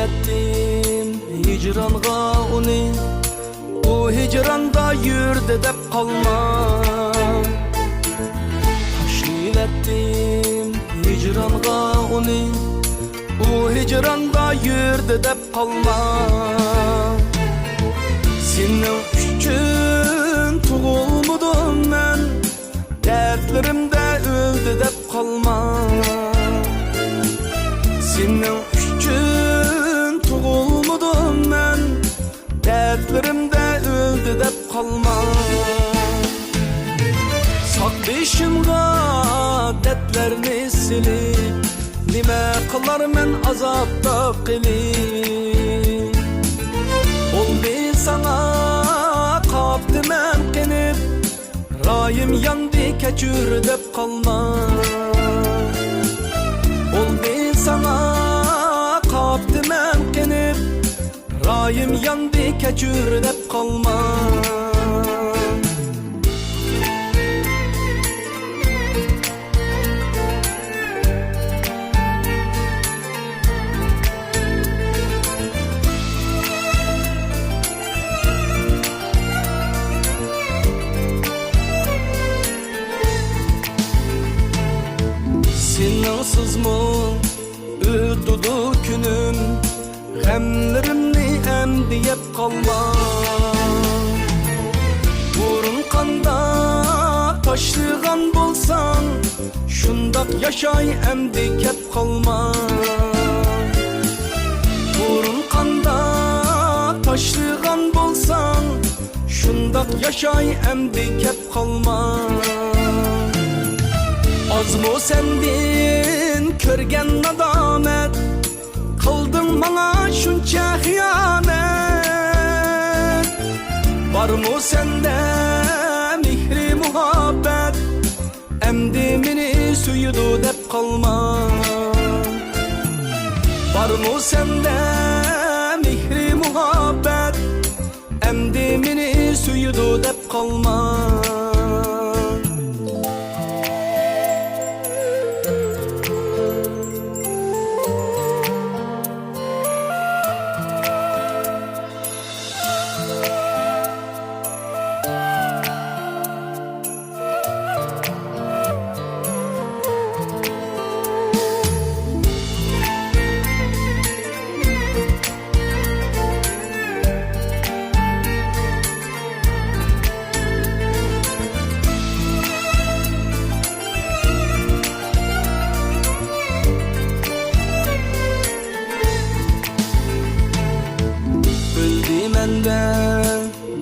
ettim hicranға uni, o hicranda yürde dep kalma. Taşnil ettim hicranға uni, o hicranda yürde dep kalma. Senin üçün tuğulmudum ben, dertlerimde öldü dep kalma. Senin üçün tuğulmudum ben, dertlerimde öldü dep kalma. Sak beşimga dertlerini silip, nime kılar men azapta qilip. Oldu sana kaptı men qenip, rayim yandı keçür dep kalma. Oldu sana kaptı men qenip, rayim yandı keçür dep kalma. Sensiz mu ötüdü günüm, gemlerimni emdiyep kalma. Burun kanda taşlıgan bolsan, şundak yaşay emdikep kalma. Burun kanda taşlıgan bolsan, şundak yaşay emdikep kalma. Azmo sendin körgen nadamet, kıldın bana şunca hıyanet. Var mı sende mihri muhabbet, emdi meni suyudu dep kalma. Var mı sende mihri muhabbet, emdi meni suyudu dep kalma.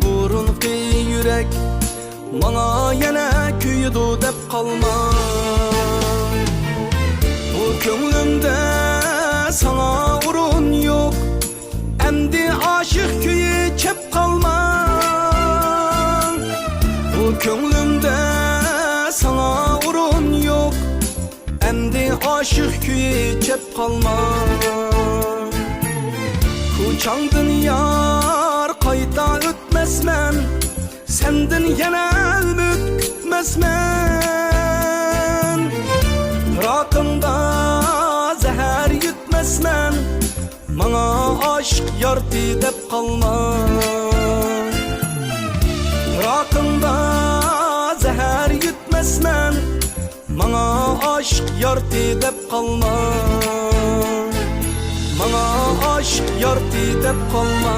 Burunqi yürek bana yana kuyudu dep kalma. Bu könglimde sana urun yok, emdi aşık köyü çep kalma. Bu könglimde sana urun yok, emdi aşık köyü çep kalma. Kucağındın yar kayta ötmezmen, senden yana ümit kütmezmen. Rakımda zehir yutmezmen, bana aşk yardı dep kalma. Rakımda zehir yutmezmen, bana aşk yardı dep kalma. Bana aşk yardı dep kalma.